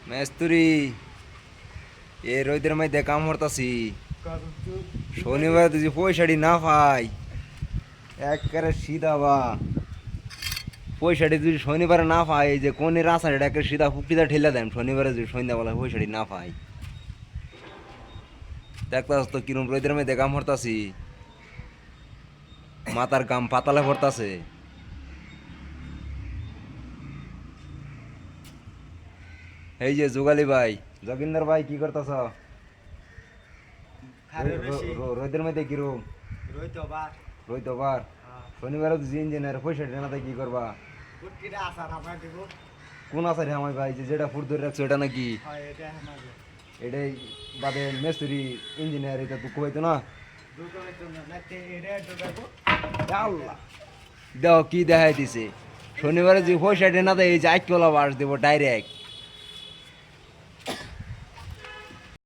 মেস্তুরি এ রোদের মধ্যে কাম করতাছি শনিবার তুই পয়সাটি না পাই একেবারে সিধা বা পয়সাটি যদি শনিবারে না পাই এই যে কোন রাস্তা একে সিধা ফুকটিটা ঠেলে দেন শনিবারে যদি সন্ধ্যাবেলা পয়সাটি না পাই দেখতাস তো কিরম রোদের মধ্যে কাম করতাছি মাথার গাম পাতালে পড়তাছে এই যে যুগালি ভাই জগিন্দর ভাই কি করতেছ রোদের মধ্যে কিরম রইতো বার শনিবার ইঞ্জিনিয়ার পয়সা টেনাতে কি করবা কোন আসারে আমার ভাই যেটা ফুট ধরে রাখছো এটা নাকি এটাই বাদে মেস্তুরি ইঞ্জিনিয়ার এটা তো কইতো না দাও কি দেখাই দিছে শনিবারে যে পয়সা টেনাতে এই যে আইকলা বাস দেবো ডাইরেক্ট